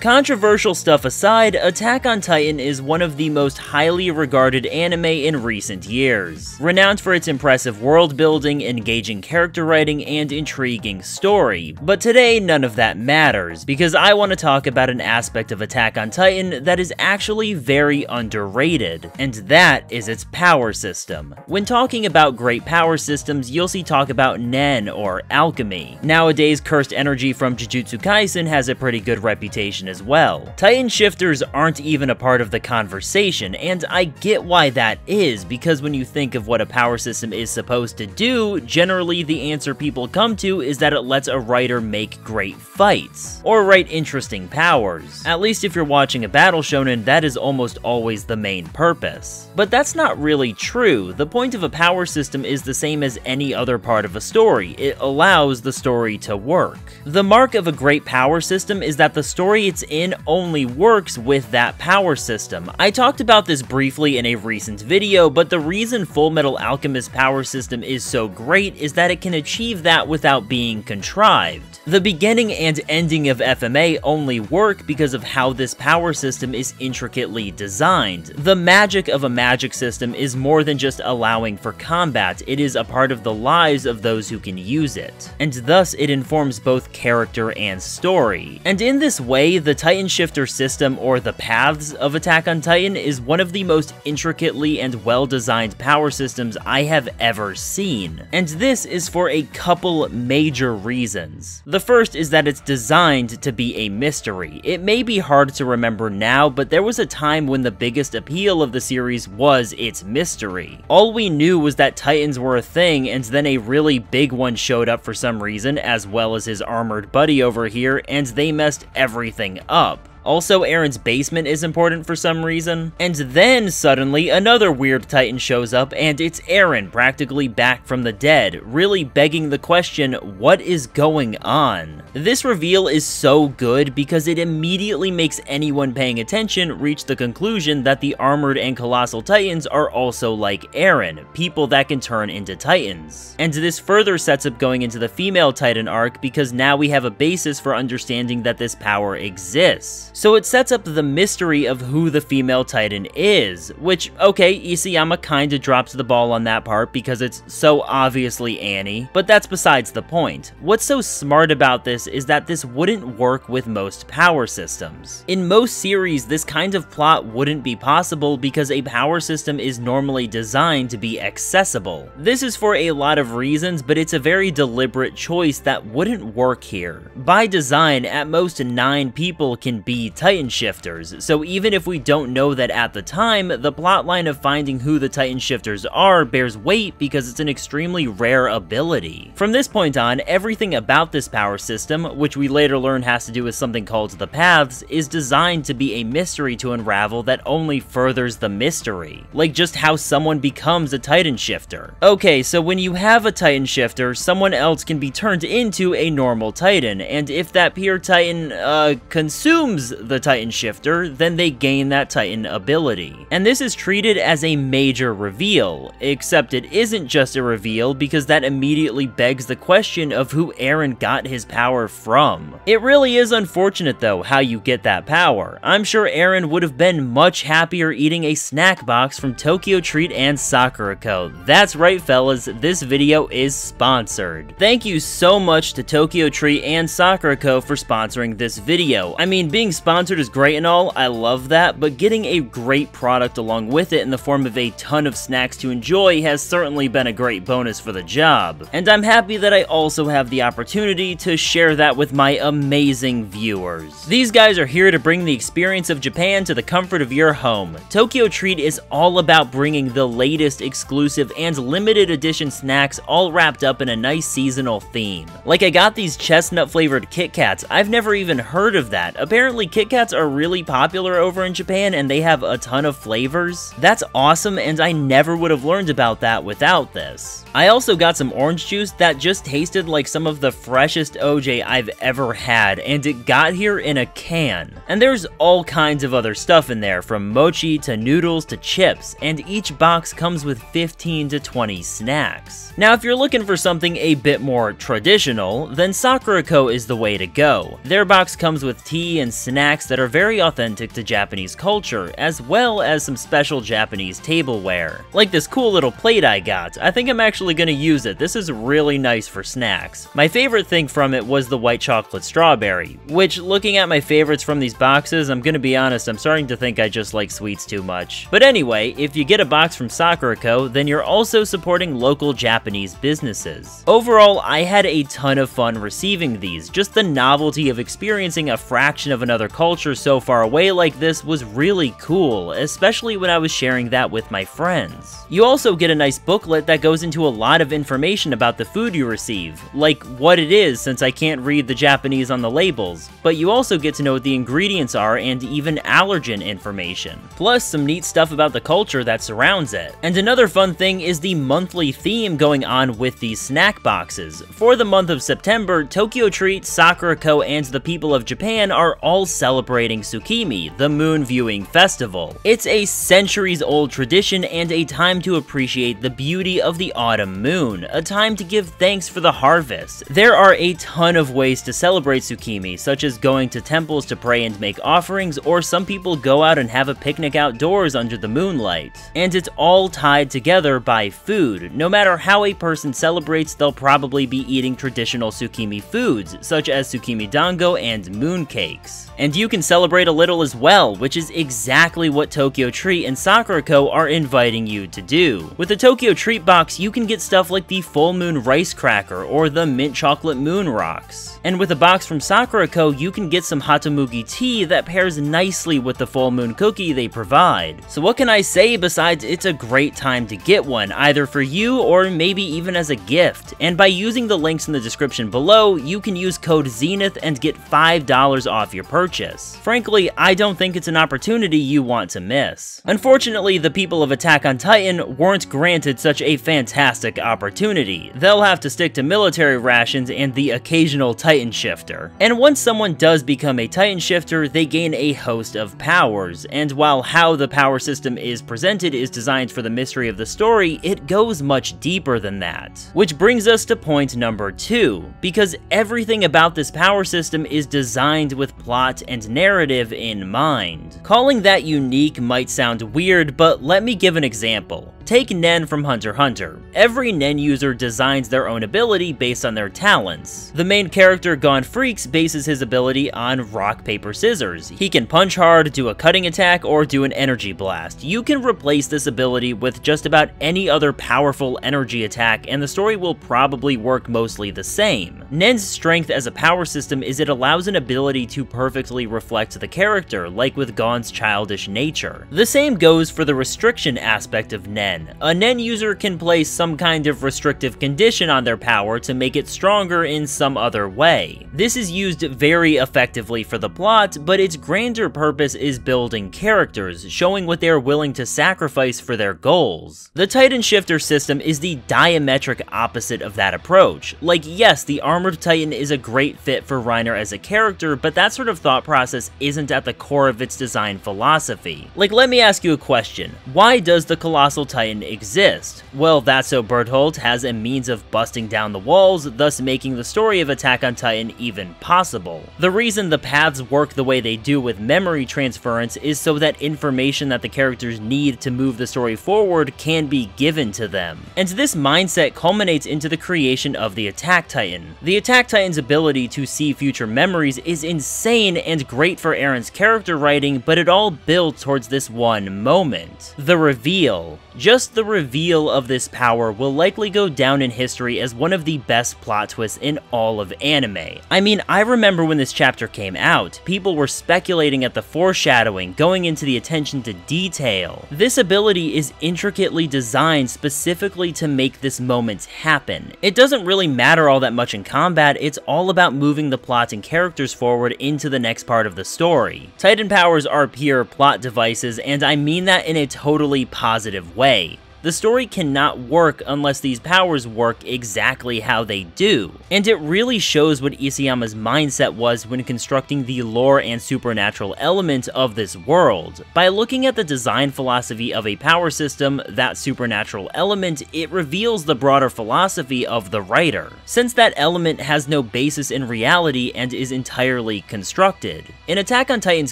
Controversial stuff aside, Attack on Titan is one of the most highly regarded anime in recent years, renowned for its impressive world building, engaging character writing, and intriguing story. But today, none of that matters, because I want to talk about an aspect of Attack on Titan that is actually very underrated, and that is its power system. When talking about great power systems, you'll see talk about Nen or alchemy. Nowadays, cursed energy from Jujutsu Kaisen has a pretty good reputation as well. Titan shifters aren't even a part of the conversation, and I get why that is, because when you think of what a power system is supposed to do, generally the answer people come to is that it lets a writer make great fights, or write interesting powers. At least if you're watching a battle shonen, that is almost always the main purpose. But that's not really true. The point of a power system is the same as any other part of a story. It allows the story to work. The mark of a great power system is that the story it's in only works with that power system. I talked about this briefly in a recent video, but the reason Fullmetal Alchemist's power system is so great is that it can achieve that without being contrived. The beginning and ending of FMA only work because of how this power system is intricately designed. The magic of a magic system is more than just allowing for combat, it is a part of the lives of those who can use it, and thus it informs both character and story. And in this way, the Titan Shifter system, or the paths of Attack on Titan, is one of the most intricately and well-designed power systems I have ever seen. And this is for a couple major reasons. The first is that it's designed to be a mystery. It may be hard to remember now, but there was a time when the biggest appeal of the series was its mystery. All we knew was that Titans were a thing, and then a really big one showed up for some reason, as well as his armored buddy over here, and they messed everything up. Also, Eren's basement is important for some reason. And then, suddenly, another weird Titan shows up, and it's Eren, practically back from the dead, really begging the question, what is going on? This reveal is so good because it immediately makes anyone paying attention reach the conclusion that the armored and colossal Titans are also like Eren, people that can turn into Titans. And this further sets up going into the female Titan arc because now we have a basis for understanding that this power exists. So it sets up the mystery of who the female Titan is, which, okay, Isayama kinda drops the ball on that part because it's so obviously Annie, but that's besides the point. What's so smart about this is that this wouldn't work with most power systems. In most series, this kind of plot wouldn't be possible because a power system is normally designed to be accessible. This is for a lot of reasons, but it's a very deliberate choice that wouldn't work here. By design, at most 9 people can be Titan Shifters, so even if we don't know that at the time, the plotline of finding who the Titan Shifters are bears weight because it's an extremely rare ability. From this point on, everything about this power system, which we later learn has to do with something called the paths, is designed to be a mystery to unravel that only furthers the mystery. Like just how someone becomes a Titan Shifter. Okay, so when you have a Titan Shifter, someone else can be turned into a normal Titan, and if that pure Titan, consumes the Titan Shifter, then they gain that Titan ability. And this is treated as a major reveal, except it isn't just a reveal because that immediately begs the question of who Eren got his power from. It really is unfortunate though how you get that power. I'm sure Eren would have been much happier eating a snack box from Tokyo Treat and Sakurako. That's right fellas, this video is sponsored. Thank you so much to Tokyo Treat and Sakurako for sponsoring this video. I mean, being sponsored is great and all, I love that, but getting a great product along with it in the form of a ton of snacks to enjoy has certainly been a great bonus for the job. And I'm happy that I also have the opportunity to share that with my amazing viewers. These guys are here to bring the experience of Japan to the comfort of your home. Tokyo Treat is all about bringing the latest exclusive and limited edition snacks all wrapped up in a nice seasonal theme. Like I got these chestnut flavored Kit Kats, I've never even heard of that. Apparently Kit Kats are really popular over in Japan and they have a ton of flavors. That's awesome and I never would have learned about that without this. I also got some orange juice that just tasted like some of the freshest OJ I've ever had, and it got here in a can. And there's all kinds of other stuff in there, from mochi to noodles to chips, and each box comes with 15 to 20 snacks. Now if you're looking for something a bit more traditional, then Sakurako is the way to go. Their box comes with tea and snacks snacks that are very authentic to Japanese culture, as well as some special Japanese tableware. Like this cool little plate I got. I think I'm actually gonna use it. This is really nice for snacks. My favorite thing from it was the white chocolate strawberry, which, looking at my favorites from these boxes, I'm gonna be honest, I'm starting to think I just like sweets too much. But anyway, if you get a box from Sakura Co., then you're also supporting local Japanese businesses. Overall, I had a ton of fun receiving these. Just the novelty of experiencing a fraction of another culture so far away like this was really cool, especially when I was sharing that with my friends. You also get a nice booklet that goes into a lot of information about the food you receive, like what it is since I can't read the Japanese on the labels, but you also get to know what the ingredients are and even allergen information. Plus some neat stuff about the culture that surrounds it. And another fun thing is the monthly theme going on with these snack boxes. For the month of September, Tokyo Treat, Sakura Co., and the people of Japan are all celebrating Tsukimi, the moon viewing festival. It's a centuries-old tradition and a time to appreciate the beauty of the autumn moon, a time to give thanks for the harvest. There are a ton of ways to celebrate Tsukimi, such as going to temples to pray and make offerings, or some people go out and have a picnic outdoors under the moonlight. And it's all tied together by food. No matter how a person celebrates, they'll probably be eating traditional Tsukimi foods, such as Tsukimi dango and mooncakes. And you can celebrate a little as well, which is exactly what Tokyo Treat and Sakura Co. are inviting you to do. With the Tokyo Treat box, you can get stuff like the Full Moon Rice Cracker or the Mint Chocolate Moon Rocks. And with a box from Sakura Co., you can get some Hatamugi tea that pairs nicely with the Full Moon cookie they provide. So what can I say besides it's a great time to get one, either for you or maybe even as a gift. And by using the links in the description below, you can use code ZENITH and get $5 off your purchase. Frankly, I don't think it's an opportunity you want to miss. Unfortunately, the people of Attack on Titan weren't granted such a fantastic opportunity. They'll have to stick to military rations and the occasional Titan shifter. And once someone does become a Titan shifter, they gain a host of powers, and while how the power system is presented is designed for the mystery of the story, it goes much deeper than that. Which brings us to point number 2, because everything about this power system is designed with plot and narrative in mind. Calling that unique might sound weird, but let me give an example. Take Nen from Hunter x Hunter. Every Nen user designs their own ability based on their talents. The main character, Gon Freaks, bases his ability on rock, paper, scissors. He can punch hard, do a cutting attack, or do an energy blast. You can replace this ability with just about any other powerful energy attack, and the story will probably work mostly the same. Nen's strength as a power system is it allows an ability to perfectly reflect the character, like with Gon's childish nature. The same goes for the restriction aspect of Nen. A Nen user can place some kind of restrictive condition on their power to make it stronger in some other way. This is used very effectively for the plot, but its grander purpose is building characters, showing what they are willing to sacrifice for their goals. The Titan Shifter system is the diametric opposite of that approach. Like, yes, the Armored Titan is a great fit for Reiner as a character, but that sort of thought process isn't at the core of its design philosophy. Like, let me ask you a question. Why does the Colossal Titan exist? Well, that's so Bertholdt has a means of busting down the walls, thus making the story of Attack on Titan even possible. The reason the paths work the way they do with memory transference is so that information that the characters need to move the story forward can be given to them. And this mindset culminates into the creation of the Attack Titan. The Attack Titan's ability to see future memories is insane and great for Eren's character writing, but it all builds towards this one moment. The reveal. Just the reveal of this power will likely go down in history as one of the best plot twists in all of anime. I mean, I remember when this chapter came out, people were speculating at the foreshadowing, going into the attention to detail. This ability is intricately designed specifically to make this moment happen. It doesn't really matter all that much in combat, it's all about moving the plot and characters forward into the next part of the story. Titan powers are pure plot devices, and I mean that in a totally positive way. The story cannot work unless these powers work exactly how they do, and it really shows what Isayama's mindset was when constructing the lore and supernatural element of this world. By looking at the design philosophy of a power system, that supernatural element, it reveals the broader philosophy of the writer, since that element has no basis in reality and is entirely constructed. In Attack on Titan's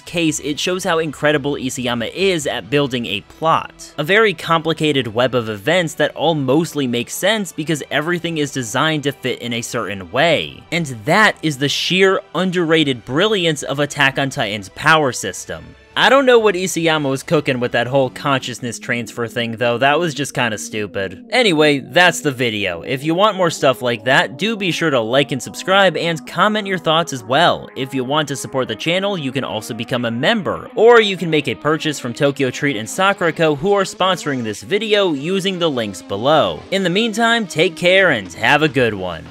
case, it shows how incredible Isayama is at building a plot. A very complicated web of events that all mostly make sense because everything is designed to fit in a certain way. And that is the sheer underrated brilliance of Attack on Titan's power system. I don't know what Isayama was cooking with that whole consciousness transfer thing though, that was just kinda stupid. Anyway, that's the video. If you want more stuff like that, do be sure to like and subscribe and comment your thoughts as well. If you want to support the channel, you can also become a member, or you can make a purchase from Tokyo Treat and Sakura Co, who are sponsoring this video, using the links below. In the meantime, take care and have a good one.